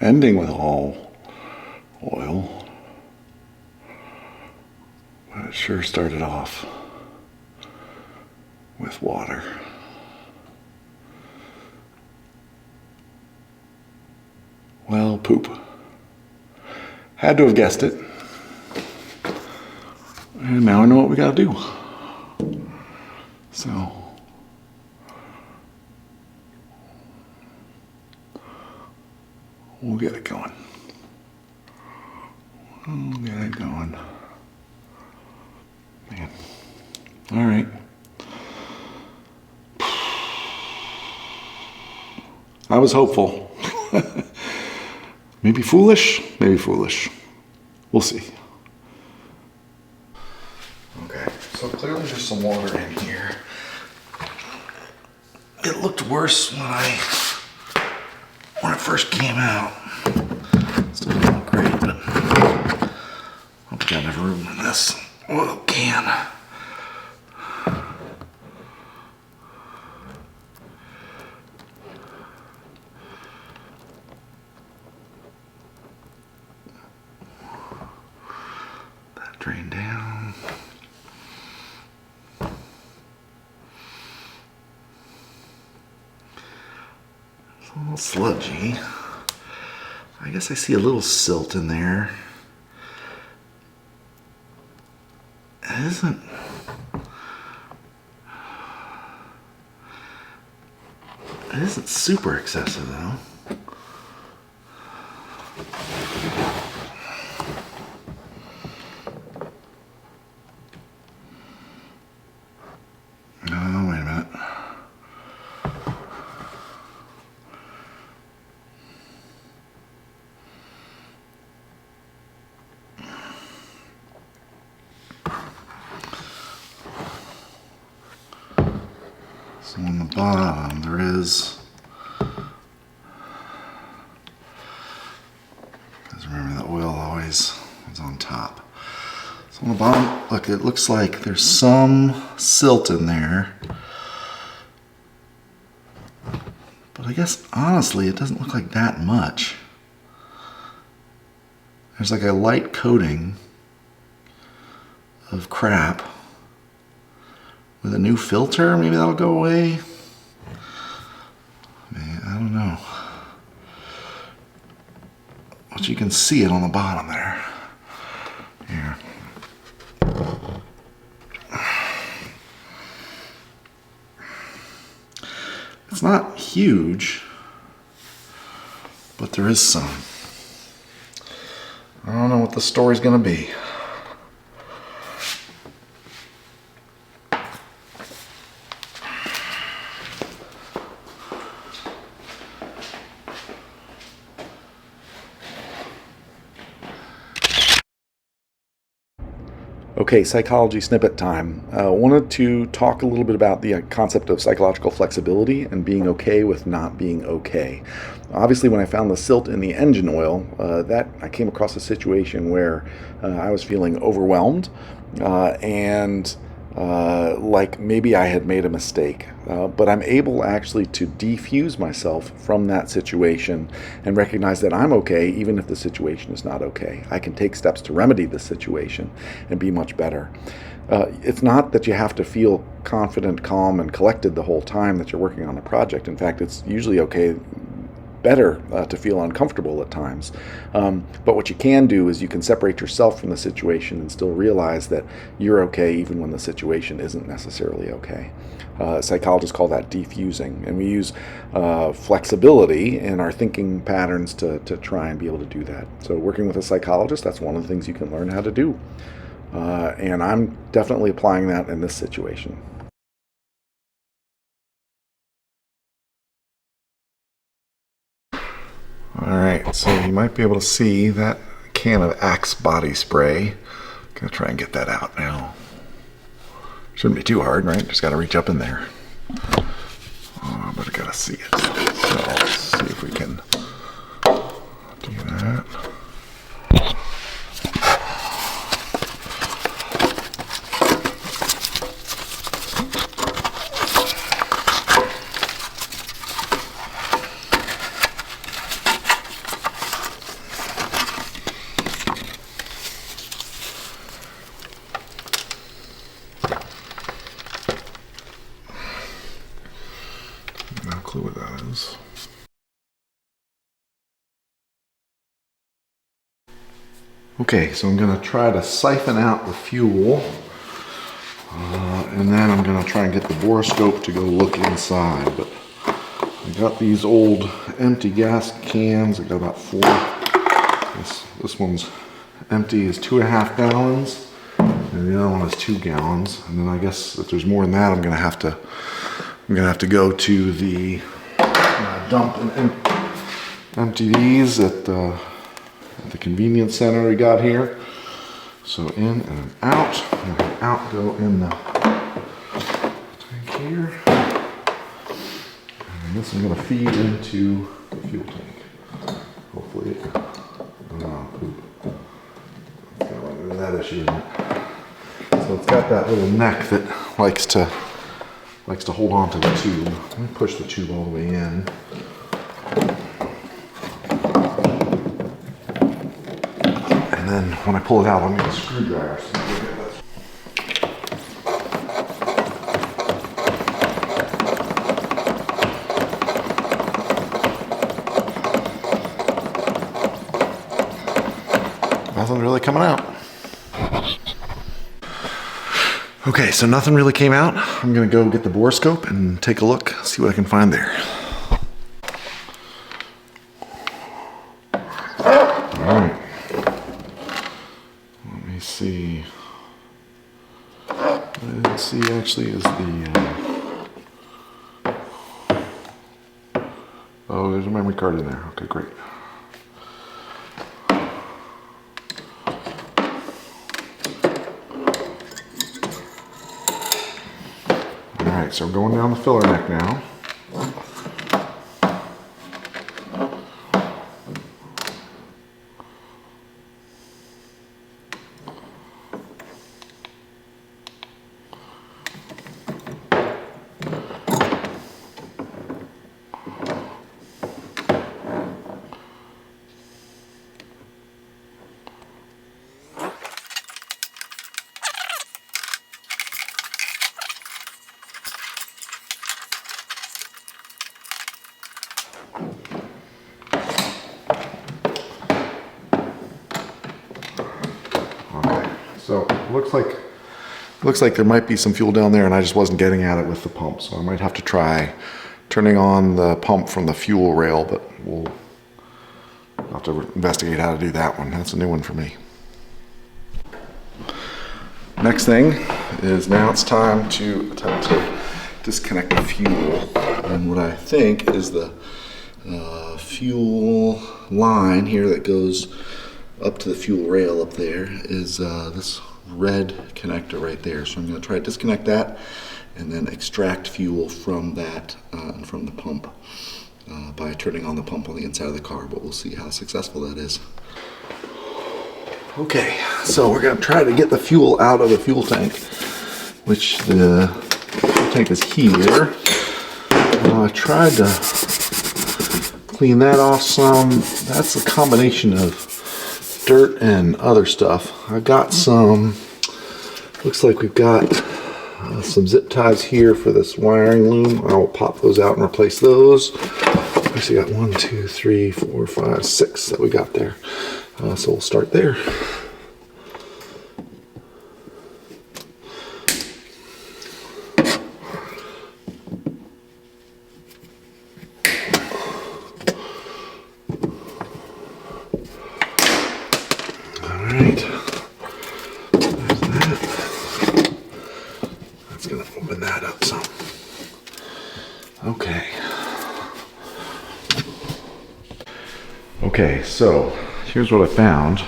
ending with all oil, but it sure started off with water. Well, poop. Had to have guessed it. And now I know what we gotta do. So, we'll get it going. We'll get it going. Man. All right. I was hopeful. Maybe foolish, maybe foolish. We'll see. Okay, so clearly there's some water in here. It looked worse when it first came out. Still doesn't look great, but hope we got enough room in this oil can. That drain down. It's a little sludgy. I guess I see a little silt in there. It isn't super excessive though. Oh, wait a minute. So on the bottom there is, because remember the oil always is on top. So on the bottom, look, it looks like there's some silt in there. But I guess honestly it doesn't look like that much. There's like a light coating of crap. With a new filter, maybe that'll go away. I don't know. But you can see it on the bottom there. Here. It's not huge, but there is some. I don't know what the story's gonna be. Okay, psychology snippet time. Wanted to talk a little bit about the concept of psychological flexibility and being okay with not being okay. Obviously, when I found the silt in the engine oil, I came across a situation where I was feeling overwhelmed and like maybe I had made a mistake. But I'm able actually to defuse myself from that situation and recognize that I'm okay even if the situation is not okay. I can take steps to remedy the situation and be much better. It's not that you have to feel confident, calm, and collected the whole time that you're working on a project. In fact, it's usually better to feel uncomfortable at times. But what you can do is you can separate yourself from the situation and still realize that you're okay even when the situation isn't necessarily okay. Psychologists call that defusing, and we use flexibility in our thinking patterns to try and be able to do that. So working with a psychologist, that's one of the things you can learn how to do. And I'm definitely applying that in this situation. Alright, so you might be able to see that can of Axe body spray. Gonna try and get that out now. Shouldn't be too hard, right? Just gotta reach up in there. But I gotta see it. So let's see if we can do that. Okay, so I'm gonna try to siphon out the fuel, and then I'm gonna try and get the borescope to go look inside. But I got these old empty gas cans. I got about 4. This one's empty, is 2.5 gallons, and the other one is 2 gallons. And then I guess if there's more than that, I'm gonna have to go to the dump and empty these at the convenience center we got here. So in and out, and then out go in the tank here. And this I'm going to feed into the fuel tank. Hopefully it, that issue, isn't it? So it's got that little neck that likes to hold on to the tube. Let me push the tube all the way in. And then when I pull it out, I'll need a screwdriver. Nothing's really coming out. Okay, so nothing really came out. I'm gonna go get the borescope and take a look, see what I can find there. All right. Let me see. What I didn't see actually is the. Oh, there's a memory card in there. Okay, great. Alright, so we're going down the filler neck now. So looks like there might be some fuel down there, and I just wasn't getting at it with the pump. So I might have to try turning on the pump from the fuel rail, but we'll have to investigate how to do that one. That's a new one for me. Next thing is now it's time to attempt to disconnect the fuel. And what I think is the fuel line here that goes up to the fuel rail up there is this red connector right there. So I'm going to try to disconnect that and then extract fuel from that and from the pump by turning on the pump on the inside of the car, but we'll see how successful that is. Okay, so we're going to try to get the fuel out of the fuel tank, which the fuel tank is here. I tried to clean that off some. That's a combination of dirt and other stuff. I got some, looks like we've got some zip ties here for this wiring loom. I'll pop those out and replace those. Actually got 1, 2, 3, 4, 5, 6 that we got there. So we'll start there. Alright, there's that. That's going to open that up some. Okay. Okay, so here's what I found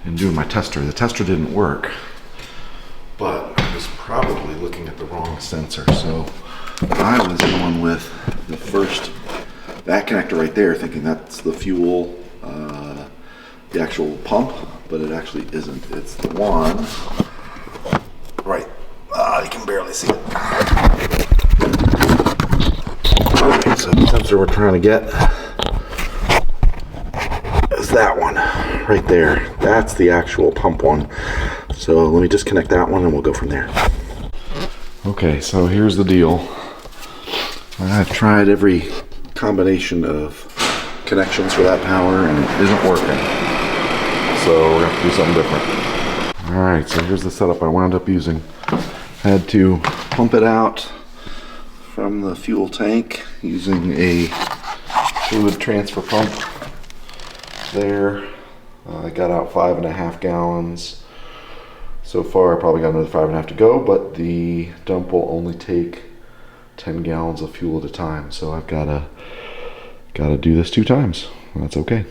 in doing my tester. The tester didn't work, but I was probably looking at the wrong sensor. So I was going with the first, that connector right there, thinking that's the fuel, the actual pump, but it actually isn't. It's the one right, you can barely see it. Alright, so the sensor we're trying to get is that one right there. That's the actual pump one. So let me disconnect that one and we'll go from there. Okay, so here's the deal. I've tried every combination of connections for that power and it isn't working. so we're gonna have to do something different. All right, so here's the setup I wound up using. Had to pump it out from the fuel tank using a fluid transfer pump there. I got out 5.5 gallons. So far, I probably got another 5.5 to go, but the dump will only take 10 gallons of fuel at a time. So I've gotta do this 2 times. That's okay.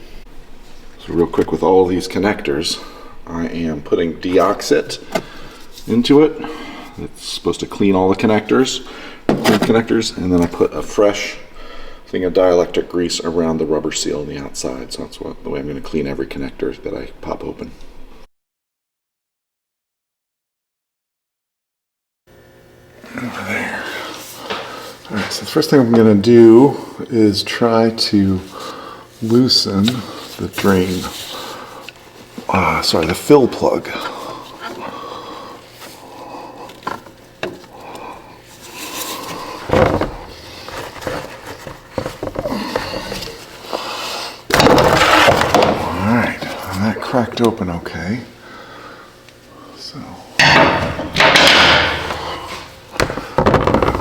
So real quick, with all of these connectors, I am putting deoxit into it. It's supposed to clean all the connectors, and then I put a fresh thing of dielectric grease around the rubber seal on the outside. So that's the way I'm going to clean every connector that I pop open. Over there. All right, so the first thing I'm going to do is try to loosen the drain, the fill plug. Alright, and that cracked open okay. So,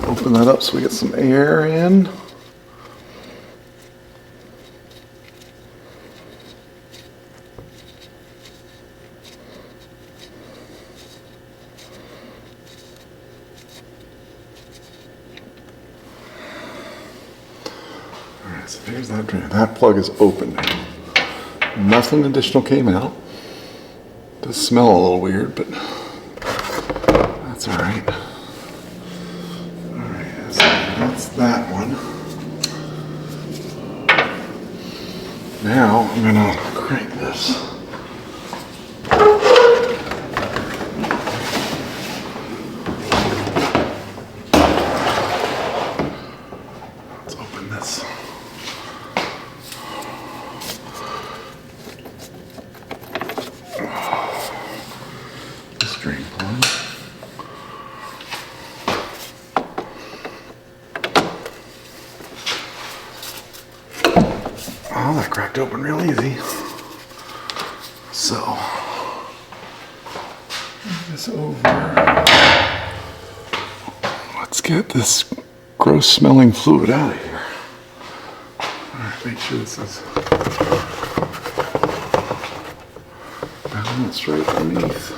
open that up so we get some air in. So there's that drain. That plug is open now. Nothing additional came out. Does smell a little weird, but that's all right. All right, so that's that one. Now I'm gonna crank this. Let's open this. Drain plug. Oh, that cracked open real easy. So, move this over. Let's get this gross smelling fluid out of here. All right, make sure this is balanced right underneath.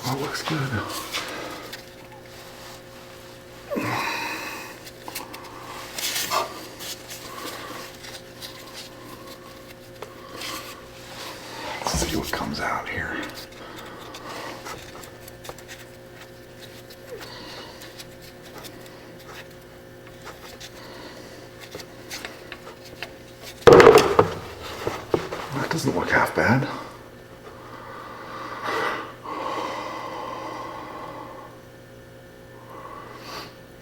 That looks good. Let's see what comes out here. That doesn't look half bad.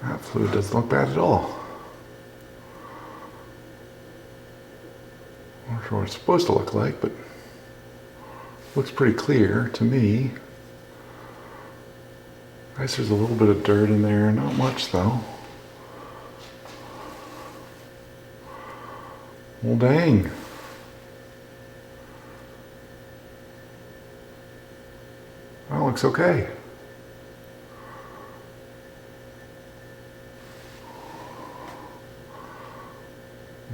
That fluid doesn't look bad at all. I'm not sure what it's supposed to look like, but looks pretty clear to me. I guess there's a little bit of dirt in there, not much though. Well, dang. That looks okay.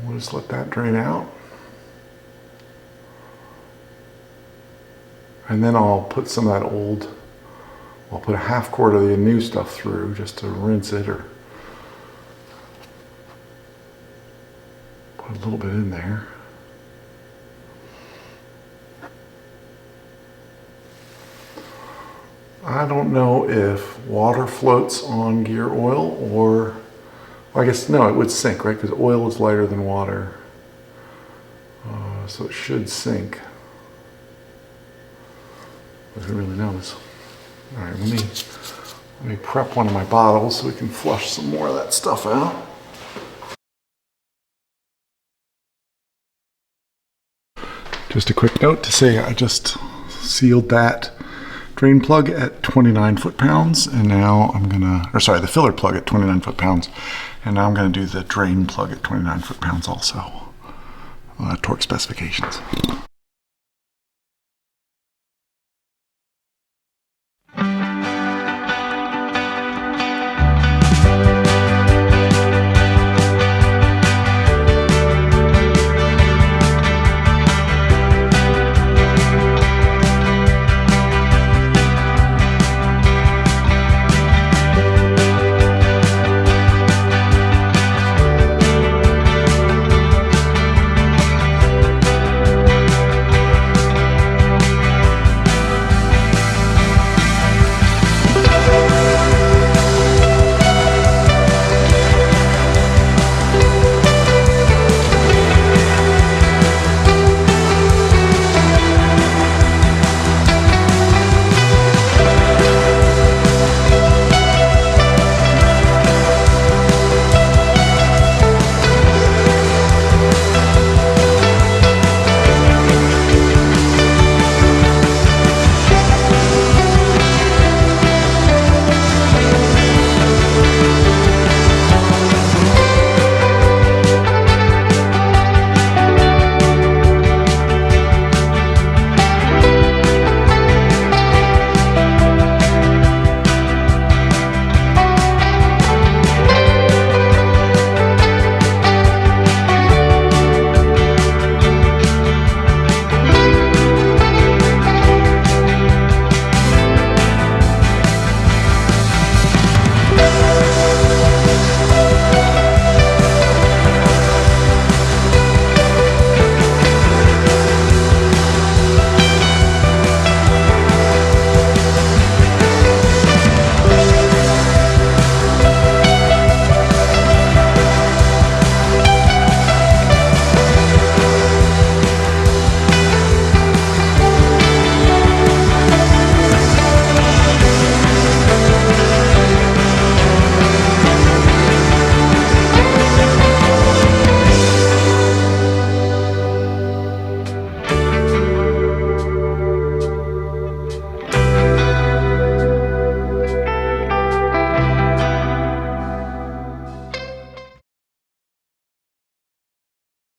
We'll just let that drain out. And then I'll put some of that I'll put a half quart of the new stuff through just to rinse it, or put a little bit in there. I don't know if water floats on gear oil, or I guess no, it would sink, right? Because oil is lighter than water, so it should sink. But who really knows? All right, let me prep one of my bottles so we can flush some more of that stuff out. Just a quick note to say I just sealed that drain plug at 29 foot-pounds, and now I'm gonna, or sorry, the filler plug at 29 foot-pounds, and now I'm gonna do the drain plug at 29 foot-pounds also. torque specifications.